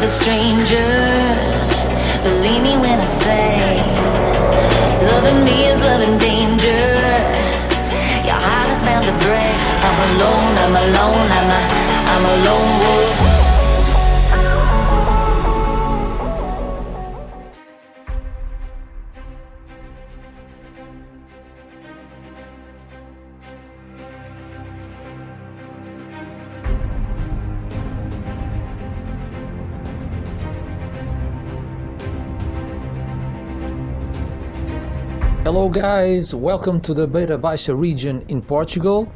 of strangers. Believe me when I say, loving me is loving danger. Your heart is bound to break. I'm alone, I'm alone, I'm a lone wolf. Hello guys, welcome to the Beira Baixa region in Portugal.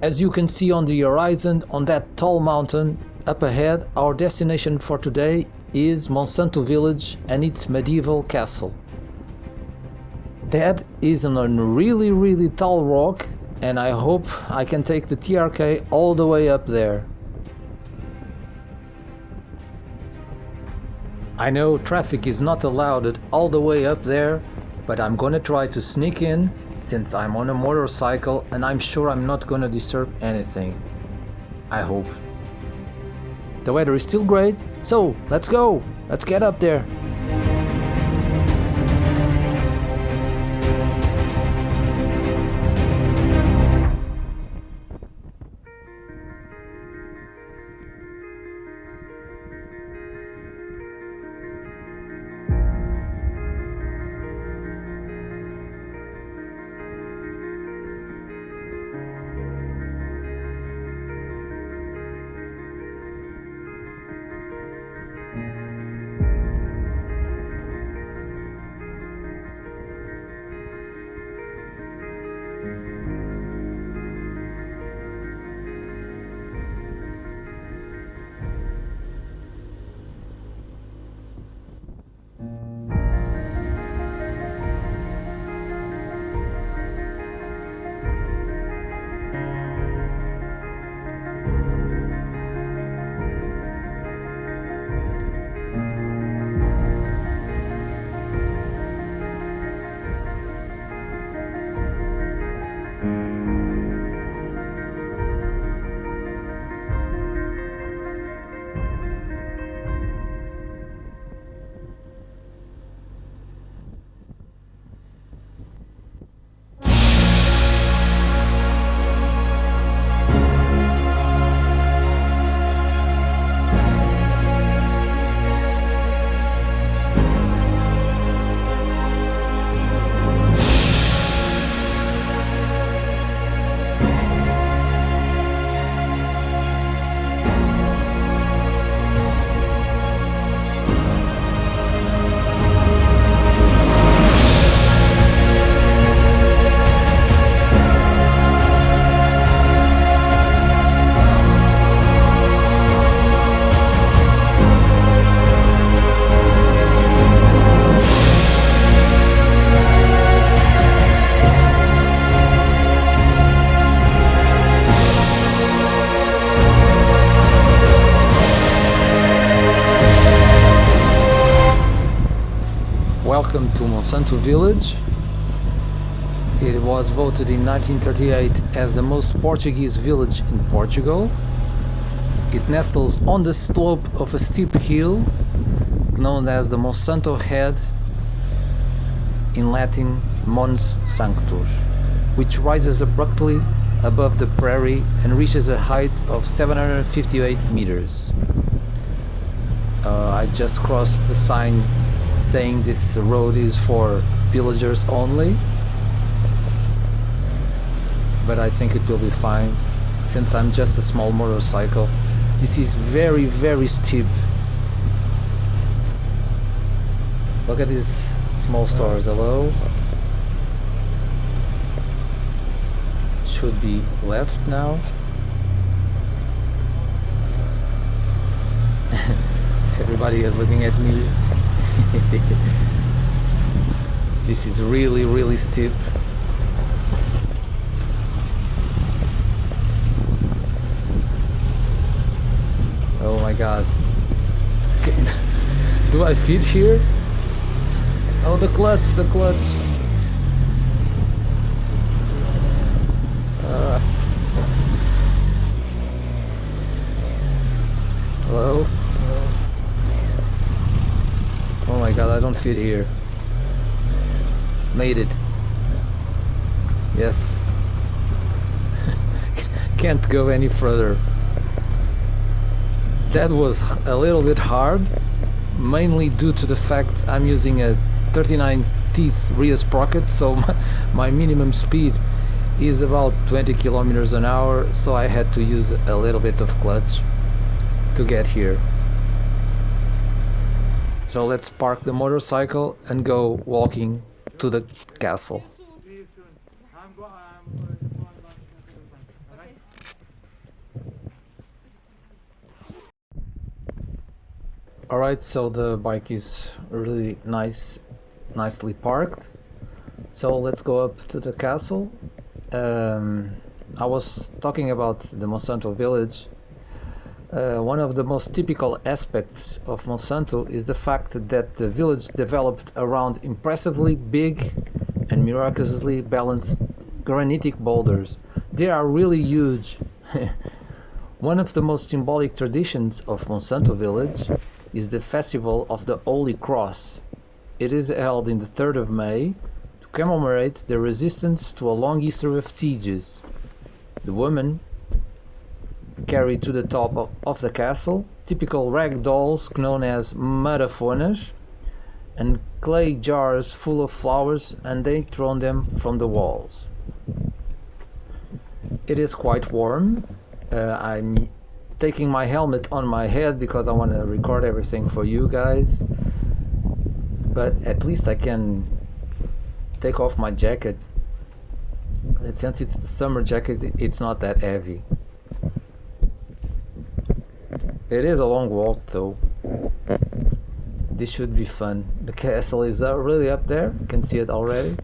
As you can see on the horizon, on that tall mountain up ahead, our destination for today is Monsanto village and its medieval castle. That is on a really tall rock, and I hope I can take the TRK all the way up there. I know traffic is not allowed all the way up there, but I'm gonna try to sneak in since I'm on a motorcycle and I'm sure I'm not gonna disturb anything. I hope. The weather is still great, so let's go! Let's get up there! Welcome to Monsanto village. It was voted in 1938 as the most Portuguese village in Portugal. It nestles on the slope of a steep hill known as the Monsanto Head, in Latin Mons Sanctus, which rises abruptly above the prairie and reaches a height of 758 meters. I just crossed the sign saying this road is for villagers only, but I think it will be fine since I'm just a small motorcycle. This is very steep. Look at these small stores. Hello. Should be left now. Everybody is looking at me. This is really steep. Oh my god. Do I fit here? Oh, the clutch. Hello? my god, I don't fit here. Made it. Yes. Can't go any further. That was a little bit hard, mainly due to the fact I'm using a 39 teeth rear sprocket, so my minimum speed is about 20 kilometers an hour, so I had to use a little bit of clutch to get here. So let's park the motorcycle and go walking to the castle. Alright, so the bike is really nicely parked. So let's go up to the castle. I was talking about the Monsanto village. One of the most typical aspects of Monsanto is the fact that the village developed around impressively big and miraculously balanced granitic boulders. They are really huge. One of the most symbolic traditions of Monsanto village is the festival of the Holy Cross. It is held in the 3rd of May to commemorate the resistance to a long history of sieges. The women carry to the top of the castle typical rag dolls known as marafonas and clay jars full of flowers, and they throw them from the walls. It is quite warm. I'm taking my helmet on my head because I want to record everything for you guys, but at least I can take off my jacket. And since it's the summer jacket, it's not that heavy. It is a long walk though. This should be fun. The castle is really up there, you can see it already.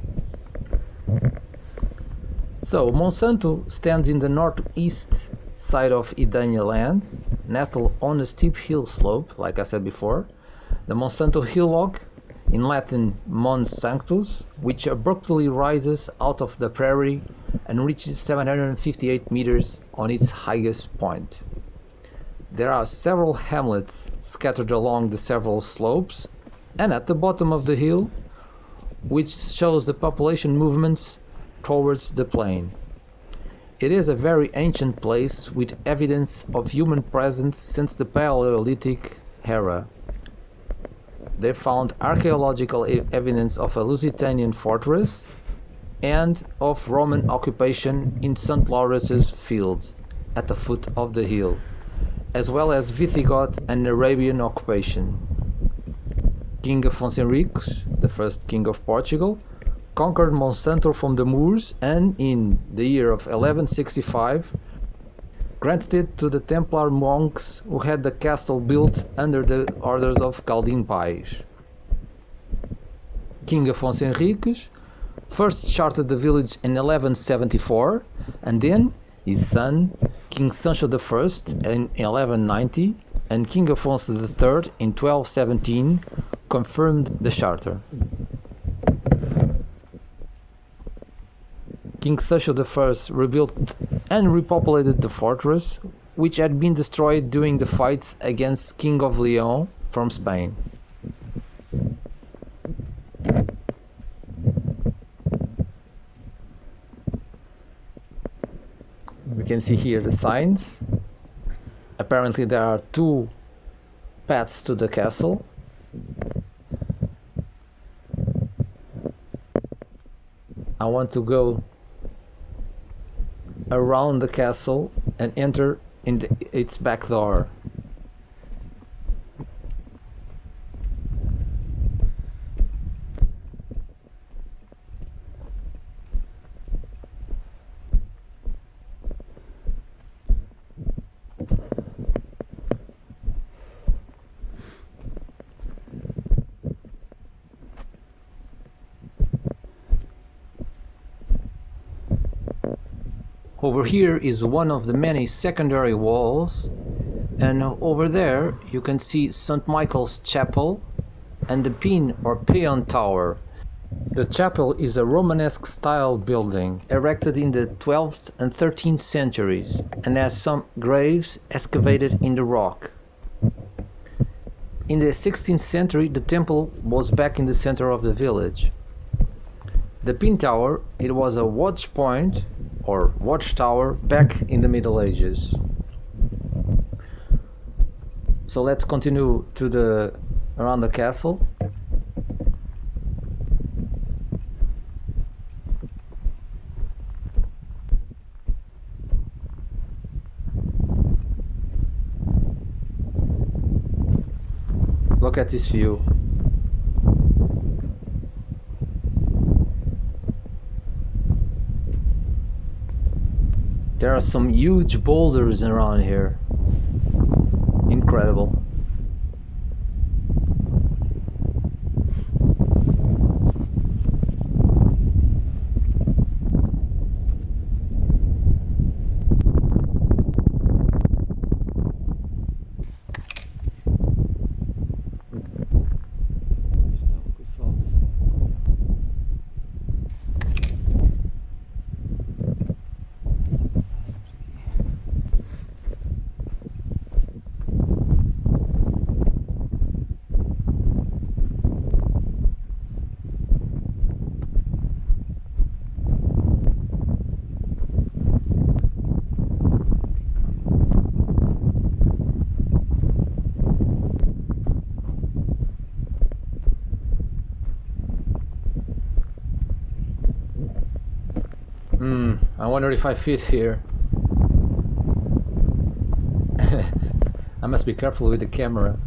So Monsanto stands in the northeast side of Idania lands, nestled on a steep hill slope, like I said before. The Monsanto hillock, in Latin Mons Sanctus, which abruptly rises out of the prairie and reaches 758 meters on its highest point. There are several hamlets scattered along the several slopes and at the bottom of the hill, which shows the population movements towards the plain. It is a very ancient place with evidence of human presence since the Paleolithic era. They found archaeological evidence of a Lusitanian fortress and of Roman occupation in St. Lawrence's field at the foot of the hill, as well as Visigoth and Arabian occupation. King Afonso Henriques, the first king of Portugal, conquered Monsanto from the Moors and, in the year of 1165, granted it to the Templar monks who had the castle built under the orders of Galdin Pais. King Afonso Henriques first chartered the village in 1174, and then his son, King Sancho I, in 1190, and King Afonso III in 1217 confirmed the charter. King Sancho I rebuilt and repopulated the fortress, which had been destroyed during the fights against King of Leon from Spain. We can see here the signs. Apparently there are two paths to the castle. I want to go around the castle and enter in its back door. Over here is one of the many secondary walls, and over there you can see St. Michael's Chapel and the Pin or Peon Tower. The chapel is a Romanesque style building erected in the 12th and 13th centuries and has some graves excavated in the rock. In the 16th century, the temple was back in the center of the village. The pin tower, it was a watch point or watchtower back in the Middle Ages. So let's continue to around the castle. Look at this view. There are some huge boulders around here. Incredible. I wonder if I fit here. I must be careful with the camera.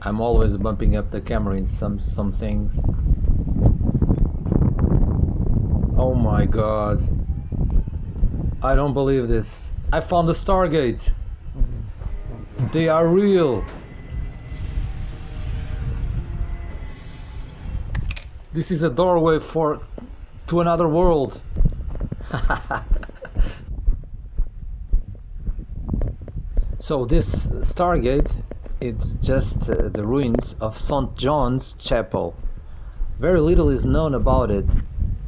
I'm always bumping up the camera in some things. Oh my god. I don't believe this. I found the Stargate. They are real. This is a doorway to another world. So this Stargate, it's just the ruins of St. John's Chapel. Very little is known about it.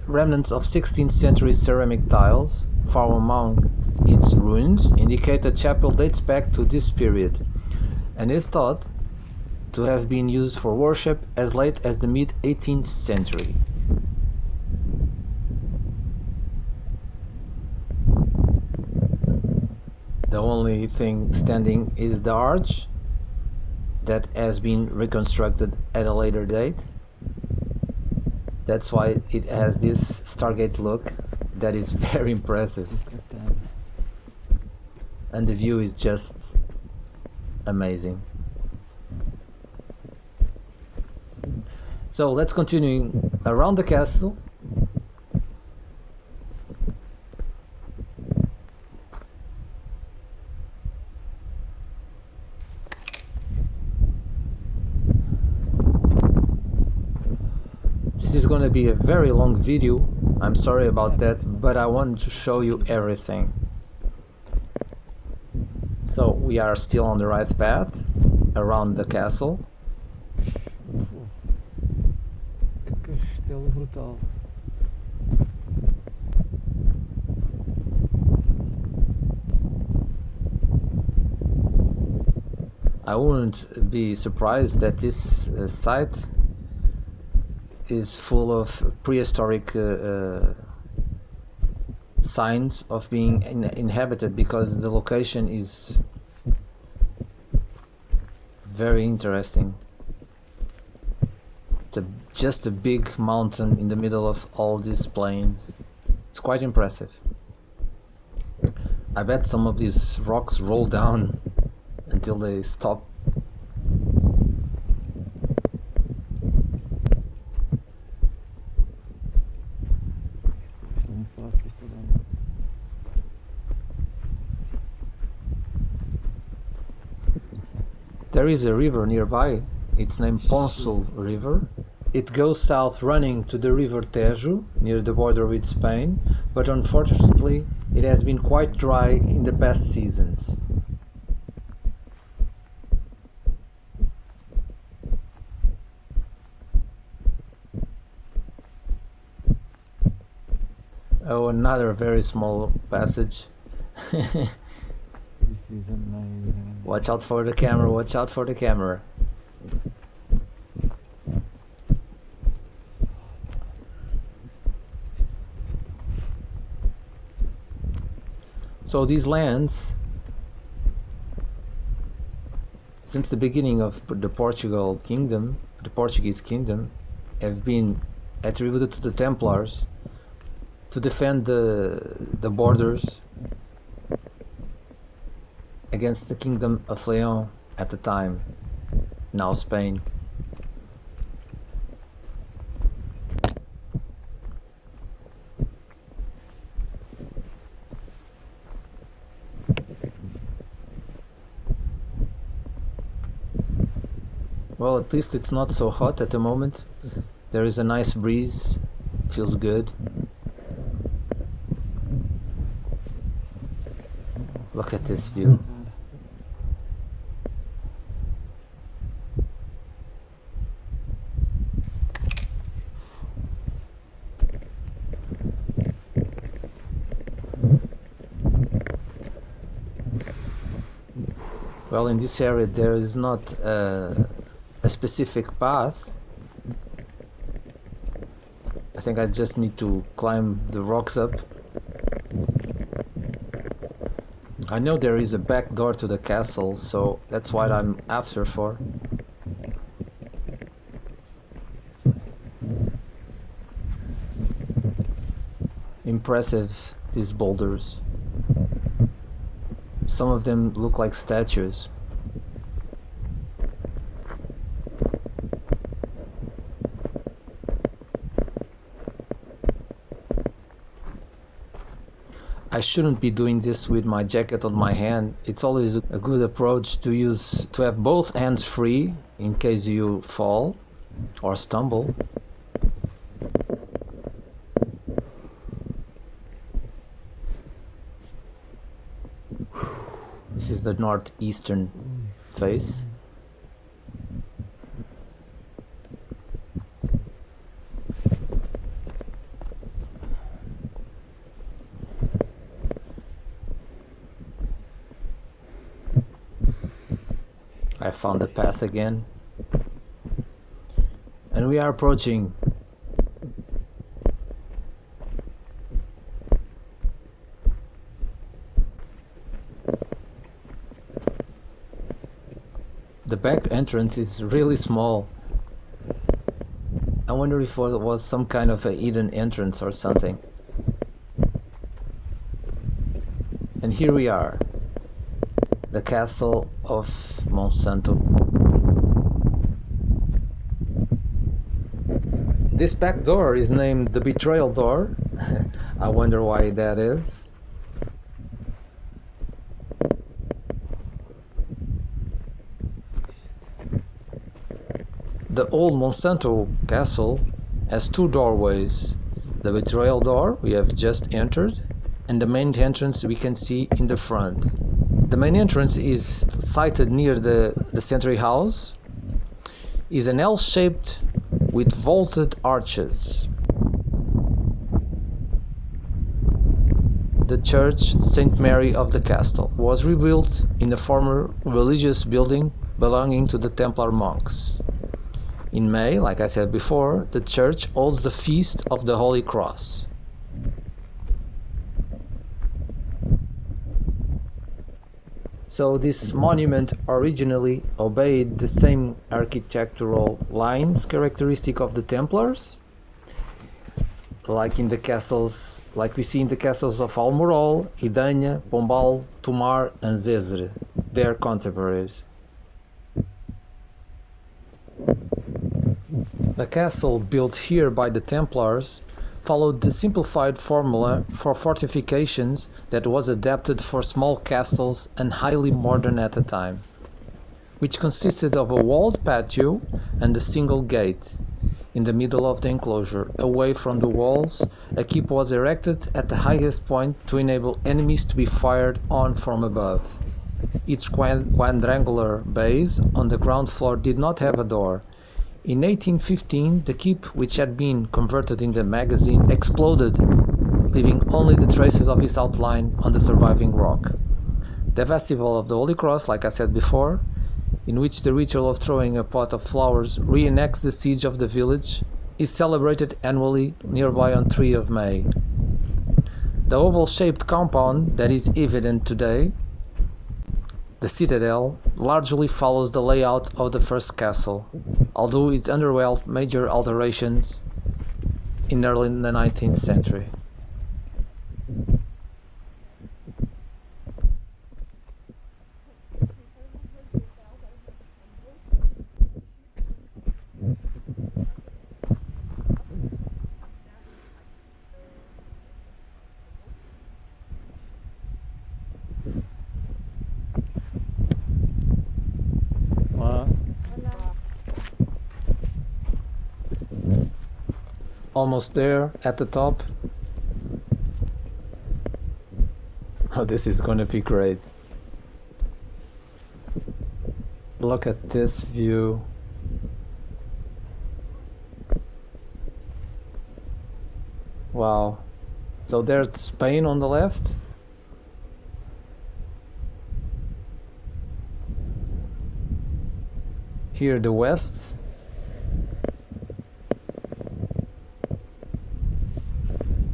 Remnants of 16th century ceramic tiles found among its ruins indicate the chapel dates back to this period and is thought to have been used for worship as late as the mid-18th century. The only thing standing is the arch that has been reconstructed at a later date. That's why it has this Stargate look that is very impressive. And the view is just amazing. So let's continue around the castle. This is gonna be a very long video, I'm sorry about that, but I wanted to show you everything. So we are still on the right path around the castle. Castelo brutal. I wouldn't be surprised that this site is full of prehistoric signs of being inhabited, because the location is very interesting. It's just a big mountain in the middle of all these plains. It's quite impressive. I bet some of these rocks roll down until they stop. There is a river nearby. It's named Ponsul River. It goes south running to the river Tejo near the border with Spain, but unfortunately it has been quite dry in the past seasons. Oh, another very small passage. This is amazing. Watch out for the camera, watch out for the camera. So these lands, since the beginning of the Portuguese kingdom, have been attributed to the Templars to defend the borders against the kingdom of Leon at the time, now Spain. Well, at least it's not so hot at the moment. There is a nice breeze, feels good. Look at this view. Well, in this area there is not a specific path. I think I just need to climb the rocks up. I know there is a back door to the castle, so that's what I'm after for. Impressive, these boulders. Some of them look like statues. I shouldn't be doing this with my jacket on my hand. It's always a good approach to have both hands free in case you fall or stumble. This is the northeastern face. I found the path again, and we are approaching the back entrance. Is really small. I wonder if it was some kind of a hidden entrance or something. And here we are, the castle of Monsanto. This back door is named the Betrayal Door. I wonder why that is. The old Monsanto castle has two doorways. The Betrayal Door we have just entered, and the main entrance we can see in the front. The main entrance is sited near the Century House. Is an L-shaped with vaulted arches. The church St. Mary of the Castle was rebuilt in a former religious building belonging to the Templar monks. In May, like I said before, the church holds the Feast of the Holy Cross. So this monument originally obeyed the same architectural lines characteristic of the Templars, like we see in the castles of Almorol, Idanha, Pombal, Tomar and Zezere, their contemporaries. The castle built here by the Templars followed the simplified formula for fortifications that was adapted for small castles and highly modern at the time, which consisted of a walled patio and a single gate. In the middle of the enclosure, away from the walls, a keep was erected at the highest point to enable enemies to be fired on from above. Each quadrangular base on the ground floor did not have a door. In 1815, the keep, which had been converted into a magazine, exploded, leaving only the traces of its outline on the surviving rock. The Festival of the Holy Cross, like I said before, in which the ritual of throwing a pot of flowers reenacts the siege of the village, is celebrated annually nearby on 3 of May. The oval-shaped compound that is evident today, the citadel, largely follows the layout of the first castle, although it underwent major alterations in early in the 19th century. Almost there at the top. Oh, this is gonna be great. Look at this view. Wow. So there's Spain on the left. Here the west.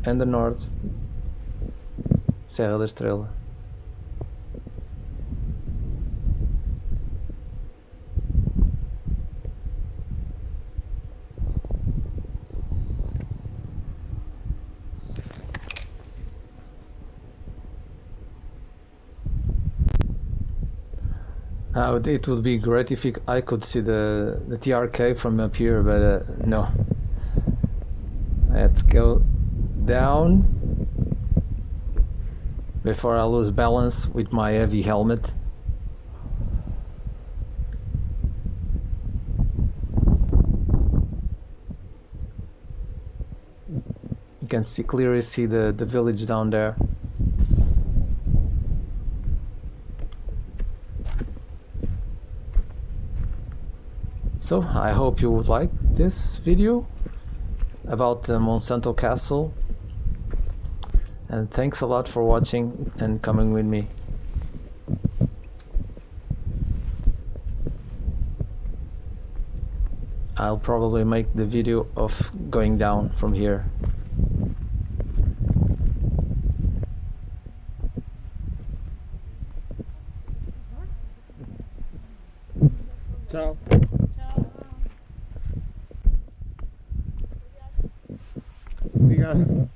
And the north, Serra da Estrela. It would be great if I could see the TRK from up here, but no. Let's go down before I lose balance with my heavy helmet. You can clearly see the village down there. So I hope you would like this video about the Monsanto castle, and thanks a lot for watching and coming with me. I'll probably make the video of going down from here. Ciao. Obrigado.